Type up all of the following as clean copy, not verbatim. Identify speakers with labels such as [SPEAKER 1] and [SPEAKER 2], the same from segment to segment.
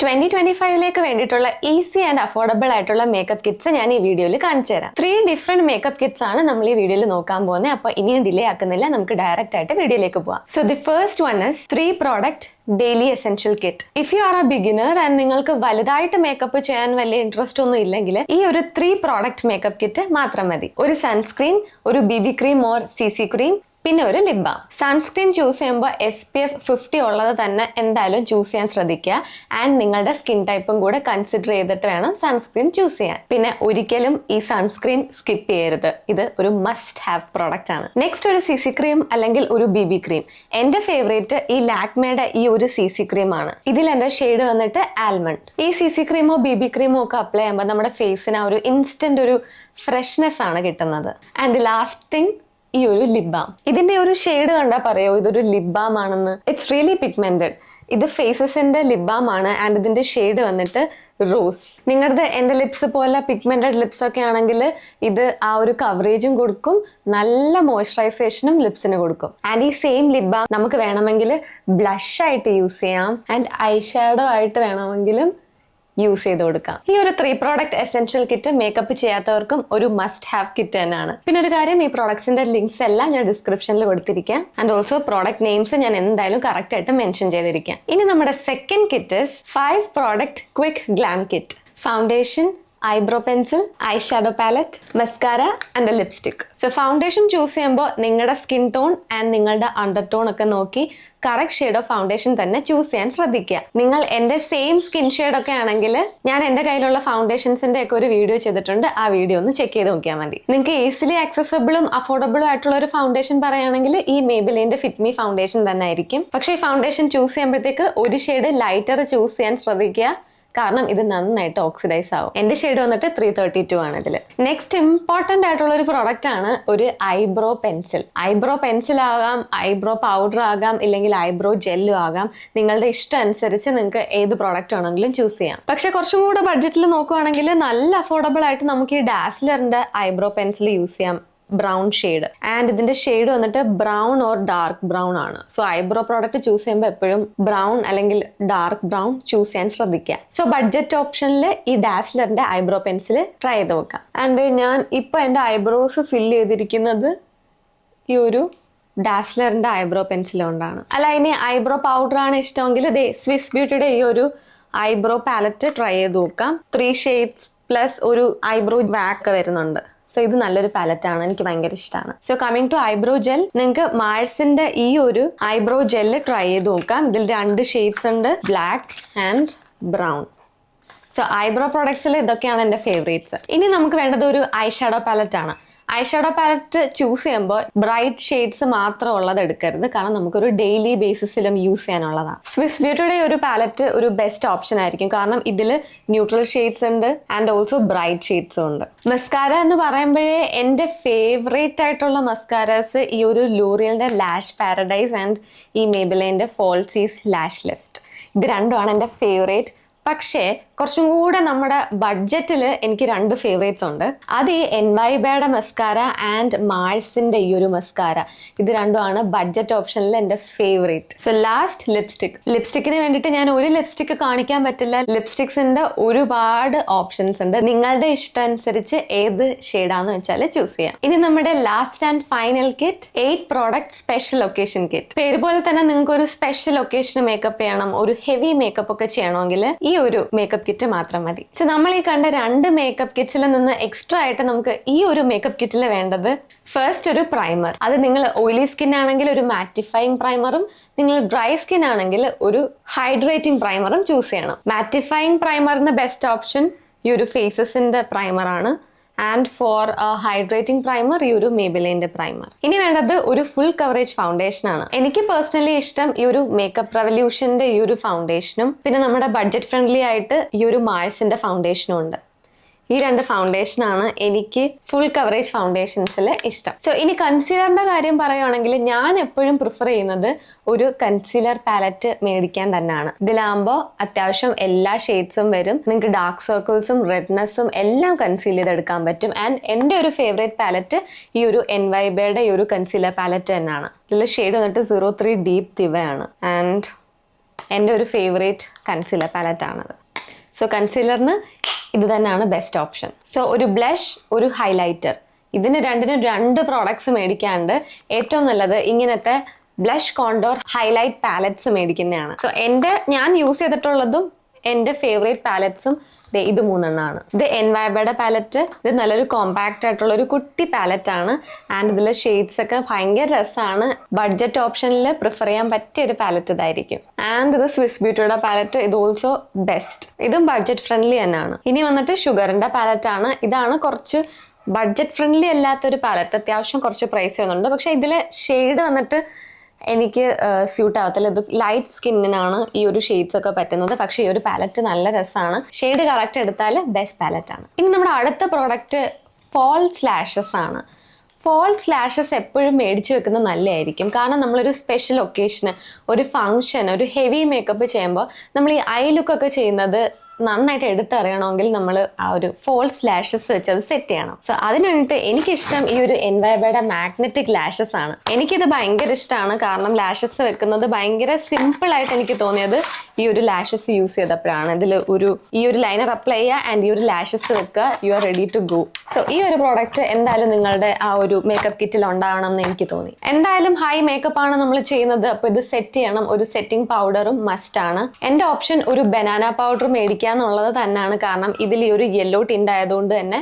[SPEAKER 1] 2025 വേണ്ടിയിട്ടുള്ള easy and affordable ആയിട്ടുള്ള makeup kits ഞാൻ ഈ വീഡിയോയിൽ കാണിച്ചു തരാം. 3 ഡിഫറെന്റ് മേക്കപ്പ് കിറ്റ്സ് ആണ് നമ്മൾ ഈ വീഡിയോയിൽ നോക്കാൻ പോകുന്നത്. അപ്പോൾ ഇനിയും ഡിലേ ആക്കുന്നില്ല, നമുക്ക് ഡയറക്റ്റ് ആയിട്ട് വീഡിയോയിലേക്ക് പോവാം. So the first one is 3 product daily essential kit. If you are A beginner and നിങ്ങൾക്ക് വലുതായിട്ട് മേക്കപ്പ് ചെയ്യാൻ വലിയ ഇൻട്രസ്റ്റ് ഒന്നും ഇല്ലെങ്കിൽ ഈ ഒരു 3 പ്രോഡക്റ്റ് മേക്കപ്പ് കിറ്റ് മാത്രം മതി. ഒരു സൺസ്ക്രീൻ, ഒരു BB cream or CC cream, പിന്നെ ഒരു ലിപ് ബാം. സൺസ്ക്രീൻ ചൂസ് ചെയ്യുമ്പോൾ SPF 50 ഉള്ളത് തന്നെ എന്തായാലും ചൂസ് ചെയ്യാൻ ശ്രദ്ധിക്കുക. ആൻഡ് നിങ്ങളുടെ സ്കിൻ ടൈപ്പും കൂടെ കൺസിഡർ ചെയ്തിട്ട് വേണം സൺസ്ക്രീൻ ചൂസ് ചെയ്യാൻ. പിന്നെ ഒരിക്കലും ഈ സൺസ്ക്രീൻ സ്കിപ്പ് ചെയ്യരുത്, ഇത് ഒരു മസ്റ്റ് ഹാവ് പ്രോഡക്റ്റ് ആണ്. നെക്സ്റ്റ് ഒരു CC ക്രീം അല്ലെങ്കിൽ ഒരു BB ക്രീം. എന്റെ ഫേവറേറ്റ് ഈ ലാക്മേയുടെ ഈ ഒരു CC ക്രീം ആണ്. ഇതിൽ എന്റെ ഷെയ്ഡ് വന്നിട്ട് ആൽമണ്ട്. ഈ CC ക്രീമോ BB ക്രീമോ ഒക്കെ അപ്ലൈ ചെയ്യുമ്പോൾ നമ്മുടെ ഫേസിന് ഒരു ഇൻസ്റ്റന്റ് ഒരു ഫ്രഷ്നെസ് ആണ് കിട്ടുന്നത്. ആൻഡ് ലാസ്റ്റ് തിങ്, ഈ ഒരു ലിപ് ബാം. ഇതിന്റെ ഒരു ഷെയ്ഡ് കണ്ടാൽ പറയോ ഇതൊരു ലിപ് ബാം ആണെന്ന്. It's really pigmented. ഇത് ഫേസസിന്റെ ലിപ് ബാം ആണ് ആൻഡ് ഇതിന്റെ ഷെയ്ഡ് വന്നിട്ട് റോസ്. നിങ്ങളുടെ എന്റെ ലിപ്സ് പോലെ പിഗ്മെന്റഡ് ലിപ്സ് ഒക്കെ ആണെങ്കിൽ ഇത് ആ ഒരു കവറേജും കൊടുക്കും, നല്ല മോയ്സ്ചറൈസേഷനും ലിപ്സിന് കൊടുക്കും. ആൻഡ് ഈ സെയിം ലിപ് ബാം നമുക്ക് വേണമെങ്കിൽ ബ്ലഷ് ആയിട്ട് യൂസ് ചെയ്യാം ആൻഡ് ഐ ഷാഡോ ആയിട്ട് വേണമെങ്കിലും യൂസ് ചെയ്ത് കൊടുക്കാം. ഈ ഒരു 3 പ്രോഡക്റ്റ് എസെൻഷ്യൽ കിറ്റ് മേക്കപ്പ് ചെയ്യാത്തവർക്കും ഒരു മസ്റ്റ് ഹാവ് കിറ്റ് തന്നെയാണ്. പിന്നെ ഒരു കാര്യം, ഈ പ്രോഡക്ട്സിന്റെ ലിങ്ക്സ് എല്ലാം ഞാൻ ഡിസ്ക്രിപ്ഷനിൽ കൊടുത്തിരിക്കാം. ആൻഡ് ഓൾസോ പ്രോഡക്റ്റ് നെയിംസ് ഞാൻ എന്തായാലും കറക്റ്റ് ആയിട്ട് മെൻഷൻ ചെയ്തിരിക്കാം. ഇനി നമ്മുടെ second kit is 5 product quick glam kit. Foundation, eyebrow pencil, eye shadow palette, mascara and lipstick. So foundation choose ചെയ്യുമ്പോൾ നിങ്ങളുടെ സ്കിൻ ടോൺ ആൻഡ് നിങ്ങളുടെ അണ്ടർ ടോൺ ഒക്കെ നോക്കി കറക്റ്റ് ഷെയ്ഡ് ഓഫ് ഫൗണ്ടേഷൻ തന്നെ ചൂസ് ചെയ്യാൻ ശ്രദ്ധിക്കുക. നിങ്ങൾ എന്റെ സെയിം സ്കിൻ ഷെയ്ഡ് ഒക്കെ ആണെങ്കിൽ ഞാൻ എന്റെ കയ്യിലുള്ള ഫൗണ്ടേഷൻസിന്റെ ഒക്കെ ഒരു വീഡിയോ ചെയ്തിട്ടുണ്ട്, ആ വീഡിയോ ഒന്ന് ചെക്ക് ചെയ്ത് നോക്കിയാൽ മതി. നിങ്ങൾക്ക് ഈസിലി ആക്സസബിളും അഫോർഡബിളും ആയിട്ടുള്ള ഒരു ഫൗണ്ടേഷൻ പറയുകയാണെങ്കിൽ ഈ മേബിലിന്റെ ഫിറ്റ് മീ ഫൗണ്ടേഷൻ തന്നെ ആയിരിക്കും. പക്ഷേ ഈ ഫൗണ്ടേഷൻ ചൂസ് ചെയ്യുമ്പോഴത്തേക്ക് ഒരു ഷെയ്ഡ് ലൈറ്റർ ചൂസ് ചെയ്യാൻ ശ്രദ്ധിക്കുക, കാരണം ഇത് നന്നായിട്ട് ഓക്സിഡൈസ് ആവും. എന്റെ ഷെയ്ഡ് വന്നിട്ട് 332 ആണ് ഇതിൽ. നെക്സ്റ്റ് ഇമ്പോർട്ടന്റ് ആയിട്ടുള്ള ഒരു പ്രോഡക്റ്റ് ആണ് ഒരു ഐബ്രോ പെൻസിൽ. ഐബ്രോ പെൻസിൽ ആകാം, ഐബ്രോ പൗഡർ ആകാം, ഇല്ലെങ്കിൽ ഐബ്രോ ജെല്ലും ആകാം. നിങ്ങളുടെ ഇഷ്ടം അനുസരിച്ച് നിങ്ങൾക്ക് ഏത് പ്രോഡക്റ്റ് ആണെങ്കിലും ചൂസ് ചെയ്യാം. പക്ഷെ കുറച്ചും കൂടെ ബഡ്ജറ്റിൽ നോക്കുവാണെങ്കിൽ നല്ല അഫോർഡബിൾ ആയിട്ട് നമുക്ക് ഈ ഡാസ്ലറിന്റെ ഐബ്രോ പെൻസിൽ യൂസ് ചെയ്യാം, ബ്രൗൺ ഷെയ്ഡ്. ആൻഡ് ഇതിന്റെ ഷെയ്ഡ് വന്നിട്ട് ബ്രൗൺ ഓർ ഡാർക്ക് ബ്രൗൺ ആണ്. സോ ഐബ്രോ പ്രോഡക്റ്റ് ചൂസ് ചെയ്യുമ്പോൾ എപ്പോഴും ബ്രൗൺ അല്ലെങ്കിൽ ഡാർക്ക് ബ്രൗൺ ചൂസ് ചെയ്യാൻ ശ്രദ്ധിക്കുക. സോ ബഡ്ജറ്റ് ഓപ്ഷനിൽ ഈ ഡാസ്ലറിന്റെ ഐബ്രോ പെൻസിൽ ട്രൈ ചെയ്ത് നോക്കാം. ആൻഡ് ഞാൻ ഇപ്പൊ എന്റെ ഐബ്രോസ് ഫില്ല് ചെയ്തിരിക്കുന്നത് ഈ ഒരു ഡാസ്ലറിന്റെ ഐബ്രോ പെൻസിൽ കൊണ്ടാണ്. അല്ല, ഇനി ഐബ്രോ പൗഡർ ആണ് ഇഷ്ടമെങ്കിൽ സ്വിസ് ബ്യൂട്ടിയുടെ ഈ ഒരു ഐബ്രോ പാലറ്റ് ട്രൈ ചെയ്ത് നോക്കാം. 3 ഷെയ്ഡ്സ് പ്ലസ് ഒരു ഐബ്രോ വാക്ക് വരുന്നുണ്ട്. സോ ഇത് നല്ലൊരു പാലറ്റ് ആണ്, എനിക്ക് ഭയങ്കര ഇഷ്ടമാണ്. So coming to eyebrow gel, നിങ്ങൾക്ക് മാഴ്സിന്റെ ഈ ഒരു ഐബ്രോ ജെല്ല് ട്രൈ ചെയ്ത് നോക്കാം. ഇതിൽ 2 ഷെയ്ഡ്സ് ഉണ്ട്, black and brown. So eyebrow പ്രൊഡക്ട്സിൽ ഇതൊക്കെയാണ് എൻ്റെ ഫേവറേറ്റ്സ്. ഇനി നമുക്ക് വേണ്ടത് ഒരു ഐ ഷാഡോ പാലറ്റ് ആണ്. ഐ ഷാഡോ പാലറ്റ് ചൂസ് ചെയ്യുമ്പോൾ ബ്രൈറ്റ് ഷെയ്ഡ്സ് മാത്രം ഉള്ളത് എടുക്കരുത്, കാരണം നമുക്കൊരു ഡെയിലി ബേസിസിലും യൂസ് ചെയ്യാനുള്ളതാണ്. സ്വിസ് ബ്യൂട്ടിയുടെ ഒരു പാലറ്റ് ഒരു ബെസ്റ്റ് ഓപ്ഷൻ ആയിരിക്കും, കാരണം ഇതിൽ ന്യൂട്രൽ ഷെയ്ഡ്സ് ഉണ്ട് ആൻഡ് ഓൾസോ ബ്രൈറ്റ് ഷെയ്ഡ്സും ഉണ്ട്. മസ്കാര എന്ന് പറയുമ്പോഴേ എൻ്റെ ഫേവറേറ്റ് ആയിട്ടുള്ള മസ്കാരാസ് ഈ ഒരു ലോറിയലിന്റെ ലാഷ് പാരഡൈസ് ആൻഡ് ഈ മേബിലിന്റെ ഫോൾസീസ് ലാഷ് ലിഫ്റ്റ്. ഇത് രണ്ടുമാണ് എൻ്റെ ഫേവറേറ്റ്. പക്ഷേ കുറച്ചും കൂടെ നമ്മുടെ ബഡ്ജറ്റിൽ എനിക്ക് 2 ഫേവറേറ്റ്സ് ഉണ്ട്. അത് ഈ എൻവൈബയുടെ മസ്കാര ആൻഡ് മാഴ്സിന്റെ ഈ ഒരു മസ്കാര. ഇത് രണ്ടുമാണ് ബഡ്ജറ്റ് ഓപ്ഷനിൽ എൻ്റെ ഫേവറേറ്റ്. സോ ലാസ്റ്റ് ലിപ്സ്റ്റിക്കിന് വേണ്ടിയിട്ട് ഞാൻ ഒരു ലിപ്സ്റ്റിക് കാണിക്കാൻ പറ്റില്ല. ലിപ്സ്റ്റിക്സിന്റെ ഒരുപാട് ഓപ്ഷൻസ് ഉണ്ട്, നിങ്ങളുടെ ഇഷ്ടം അനുസരിച്ച് ഏത് ഷെയ്ഡാന്ന് വെച്ചാൽ ചൂസ് ചെയ്യാം. ഇനി നമ്മുടെ last and final kit 8 product special occasion kit. പേര് പോലെ തന്നെ നിങ്ങൾക്ക് ഒരു സ്പെഷ്യൽ ഒക്കേഷന് മേക്കപ്പ് ചെയ്യണം, ഒരു ഹെവി മേക്കപ്പ് ഒക്കെ ചെയ്യണമെങ്കിൽ ഈ ഒരു മേക്കപ്പ് കിറ്റ് മാത്രം മതി. സോ നമ്മൾ ഈ കണ്ട 2 മേക്കപ്പ് കിറ്റ്സിൽ നിന്ന് എക്സ്ട്രാ ആയിട്ട് നമുക്ക് ഈ ഒരു മേക്കപ്പ് കിറ്റിൽ വേണ്ടത് ഫസ്റ്റ് ഒരു പ്രൈമർ. അത് നിങ്ങൾ ഓയിലി സ്കിൻ ആണെങ്കിൽ ഒരു മാറ്റിഫൈങ് പ്രൈമറും, നിങ്ങൾ ഡ്രൈ സ്കിൻ ആണെങ്കിൽ ഒരു ഹൈഡ്രേറ്റിംഗ് പ്രൈമറും ചൂസ് ചെയ്യണം. മാറ്റിഫൈങ് പ്രൈമറിന്റെ ബെസ്റ്റ് ഓപ്ഷൻ ഈ ഒരു ഫേസസിന്റെ പ്രൈമറാണ്. ആൻഡ് ഫോർ ഹൈഡ്രേറ്റിംഗ് പ്രൈമർ ഈ ഒരു മേബിലിന്റെ പ്രൈമർ. ഇനി വേണ്ടത് ഒരു ഫുൾ കവറേജ് ഫൗണ്ടേഷൻ ആണ്. എനിക്ക് പേഴ്സണലി ഇഷ്ടം ഈ ഒരു മേക്കപ്പ് റെവല്യൂഷന്റെ ഈ ഒരു ഫൗണ്ടേഷനും, പിന്നെ നമ്മുടെ ബഡ്ജറ്റ് ഫ്രണ്ട്ലി ആയിട്ട് ഈ ഒരു മാഴ്സിന്റെ ഫൗണ്ടേഷനും ഉണ്ട്. ഈ 2 ഫൗണ്ടേഷനാണ് എനിക്ക് ഫുൾ കവറേജ് ഫൗണ്ടേഷൻസിൽ ഇഷ്ടം. സോ ഇനി കൺസീലറിന്റെ കാര്യം പറയുകയാണെങ്കിൽ ഞാൻ എപ്പോഴും പ്രിഫർ ചെയ്യുന്നത് ഒരു കൺസീലർ പാലറ്റ് മേടിക്കാൻ തന്നെയാണ്. ഇതിലാകുമ്പോൾ അത്യാവശ്യം എല്ലാ ഷെയ്ഡ്സും വരും, നിങ്ങൾക്ക് ഡാർക്ക് സർക്കിൾസും റെഡ്നെസ്സും എല്ലാം കൺസീൽ ചെയ്തെടുക്കാൻ പറ്റും. ആൻഡ് എൻ്റെ ഒരു ഫേവറേറ്റ് പാലറ്റ് ഈ ഒരു എൻവൈബയുടെ ഈ ഒരു കൺസീലർ പാലറ്റ് തന്നെയാണ്. ഇതിൽ ഷെയ്ഡ് വന്നിട്ട് 03 ഡീപ് ദിവയാണ്. ആൻഡ് എൻ്റെ ഒരു ഫേവറേറ്റ് കൺസീലർ പാലറ്റാണത്. സോ കൺസീലറിന് ഇത് തന്നെയാണ് ബെസ്റ്റ് ഓപ്ഷൻ. സോ ഒരു ബ്ലഷ്, ഒരു ഹൈലൈറ്റർ, ഇതിന് രണ്ടിനും 2 പ്രോഡക്ട്സ് മേടിക്കാണ്ട് ഏറ്റവും നല്ലത് ഇങ്ങനത്തെ ബ്ലഷ്, കോണ്ടോർ, ഹൈലൈറ്റ് പാലറ്റ്സ് മേടിക്കുന്നതാണ്. സോ ഞാൻ യൂസ് ചെയ്തിട്ടുള്ളതും എൻ്റെ ഫേവറേറ്റ് പാലറ്റ്സും ഇത് 3 എണ്ണമാണ്. ഇത് എൻവൈബയുടെ പാലറ്റ്. ഇത് നല്ലൊരു കോമ്പാക്റ്റ് ആയിട്ടുള്ള ഒരു കുട്ടി പാലറ്റ് ആണ്. ആൻഡ് ഇതിലെ ഷെയ്ഡ്സ് ഒക്കെ ഭയങ്കര രസമാണ്. ബഡ്ജറ്റ് ഓപ്ഷനിൽ പ്രിഫർ ചെയ്യാൻ പറ്റിയ ഒരു പാലറ്റ് ഇതായിരിക്കും. ആൻഡ് ഇത് സ്വിസ് ബ്യൂട്ടിയുടെ പാലറ്റ്. ഇത് ഓൾസോ ബെസ്റ്റ്. ഇതും ബഡ്ജറ്റ് ഫ്രണ്ട്ലി തന്നെയാണ്. ഇനി വന്നിട്ട് ഷുഗറിന്റെ പാലറ്റ് ആണ്. ഇതാണ് കുറച്ച് ബഡ്ജറ്റ് ഫ്രണ്ട്ലി അല്ലാത്തൊരു പാലറ്റ്. അത്യാവശ്യം കുറച്ച് പ്രൈസ് വരുന്നുണ്ട്. പക്ഷെ ഇതിലെ ഷെയ്ഡ് വന്നിട്ട് എനിക്ക് സ്യൂട്ട് ആവത്തില്ല. ഇത് ലൈറ്റ് സ്കിന്നിനാണ് ഈ ഒരു ഷെയ്ഡ്സ് ഒക്കെ പറ്റുന്നത്. പക്ഷേ ഈ ഒരു പാലറ്റ് നല്ല രസമാണ്. ഷെയ്ഡ് കറക്റ്റ് എടുത്താൽ ബെസ്റ്റ് പാലറ്റ് ആണ്. ഇനി നമ്മുടെ അടുത്ത പ്രോഡക്റ്റ് ഫാൾസ് ലാഷസ് ആണ്. ഫാൾസ് ലാഷസ് എപ്പോഴും മേടിച്ചു വെക്കുന്നത് നല്ലതായിരിക്കും. കാരണം നമ്മളൊരു സ്പെഷ്യൽ ഒക്കേഷന്, ഒരു ഫംഗ്ഷൻ, ഒരു ഹെവി മേക്കപ്പ് ചെയ്യുമ്പോൾ നമ്മൾ ഈ ഐ ലുക്കൊക്കെ ചെയ്യുന്നത് നന്നായിട്ട് എടുത്തറിയണമെങ്കിൽ നമ്മൾ ആ ഒരു ഫോൾസ് ലാഷസ് വെച്ച് അത് സെറ്റ് ചെയ്യണം. സോ അതിന് വേണ്ടിയിട്ട് എനിക്കിഷ്ടം ഈ ഒരു എൻവൈബയുടെ മാഗ്നറ്റിക് ലാഷസ് ആണ്. എനിക്കിത് ഭയങ്കര ഇഷ്ടമാണ്. കാരണം ലാഷസ് വെക്കുന്നത് ഭയങ്കര സിമ്പിൾ ആയിട്ട് എനിക്ക് തോന്നിയത് ഈ ഒരു ലാഷസ് യൂസ് ചെയ്തപ്പോഴാണ്. ഇതിൽ ഈ ഒരു ലൈനർ അപ്ലൈ ചെയ്യുക ആൻഡ് ഈ ഒരു ലാഷസ് വെക്കുക, you are ready to go. So ഈ ഒരു പ്രോഡക്റ്റ് എന്തായാലും നിങ്ങളുടെ ആ ഒരു മേക്കപ്പ് കിറ്റിൽ ഉണ്ടാവണം എന്ന് എനിക്ക് തോന്നി. എന്തായാലും ഹൈ മേക്കപ്പ് ആണ് നമ്മൾ ചെയ്യുന്നത്. അപ്പോൾ ഇത് സെറ്റ് ചെയ്യണം. ഒരു സെറ്റിംഗ് പൗഡറും മസ്റ്റ് ആണ്. എൻ്റെ ഓപ്ഷൻ ഒരു ബനാന പൗഡർ മേടിക്കുക എന്നുള്ളത് തന്നെയാണ്. കാരണം ഇതിൽ ഈ ഒരു യെല്ലോ ടിന്റ് ആയതുകൊണ്ട് തന്നെ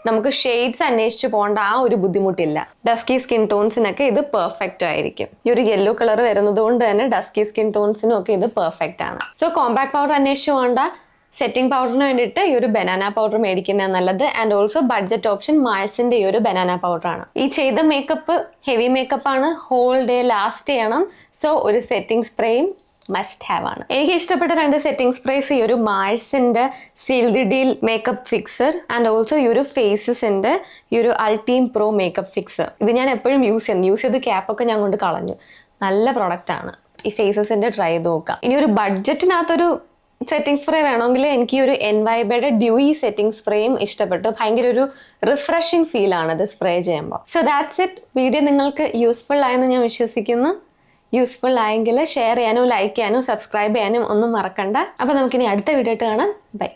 [SPEAKER 1] നമുക്ക് ഷെയ്ഡ്സ് അന്വേഷിച്ച് പോകേണ്ട ആ ഒരു ബുദ്ധിമുട്ടില്ല. ഡസ്കി സ്കിൻ ടോൺസിനൊക്കെ ഇത് പെർഫെക്റ്റ് ആയിരിക്കും. ഈ ഒരു യെല്ലോ കളർ വരുന്നത് കൊണ്ട് തന്നെ ഡസ്കി സ്കിൻ ടോൺസിനും ഒക്കെ ഇത് പെർഫെക്റ്റ് ആണ്. സോ കോമ്പാക്ട് പൗഡർ അന്വേഷിച്ച് പോകേണ്ട. സെറ്റിംഗ് പൗഡറിന് വേണ്ടിയിട്ട് ഈ ഒരു ബനാന പൗഡർ മേടിക്കുന്നത് നല്ലത്. ആൻഡ് ഓൾസോ ബഡ്ജറ്റ് ഓപ്ഷൻ മാൾസിന്റെ ഈ ഒരു ബനാന പൗഡർ ആണ്. ഈ ചെയ്ത മേക്കപ്പ് ഹെവി മേക്കപ്പ് ആണ്, ഹോൾ ഡേ ലാസ്റ്റ് ചെയ്യണം. സോ ഒരു സെറ്റിംഗ് സ്പ്രേയും മസ്റ്റ് ഹാവ് ആണ്. എനിക്ക് ഇഷ്ടപ്പെട്ട 2 സെറ്റിംഗ് സ്പ്രേസ് ഈ ഒരു മാൾസിന്റെ seal the deal makeup fixer and also ഈ ഒരു ഫേസസിന്റെ ഈ ഒരു അൾട്ടീം പ്രോ മേക്കപ്പ് ഫിക്സർ. ഇത് ഞാൻ എപ്പോഴും യൂസ് ചെയ്ത് ക്യാപ്പൊക്കെ ഞാൻ കൊണ്ട് കളഞ്ഞു. നല്ല പ്രോഡക്റ്റ് ആണ്. ഈ ഫേസസിന്റെ ട്രൈ ചെയ്ത് നോക്കാം. ഇനി ഒരു ബഡ്ജറ്റിനകത്തൊരു സെറ്റിംഗ് സ്പ്രേ വേണമെങ്കിൽ എനിക്ക് ഈ ഒരു എൻവൈബയുടെ ഡ്യൂയി സെറ്റിംഗ് സ്പ്രേയും ഇഷ്ടപ്പെട്ടു. ഭയങ്കര ഒരു റിഫ്രഷിംഗ് ഫീൽ ആണ് ഇത് സ്പ്രേ ചെയ്യുമ്പോൾ. So that's it. വീഡിയോ നിങ്ങൾക്ക് യൂസ്ഫുൾ ആയെന്ന് ഞാൻ വിശ്വസിക്കുന്നു. യൂസ്ഫുൾ ആയെങ്കിൽ ഷെയർ ചെയ്യാനും ലൈക്ക് ചെയ്യാനും സബ്സ്ക്രൈബ് ചെയ്യാനും ഒന്നും മറക്കണ്ട. അപ്പോൾ നമുക്കിനി അടുത്ത വീഡിയോ ആയിട്ട് കാണാം. ബൈ.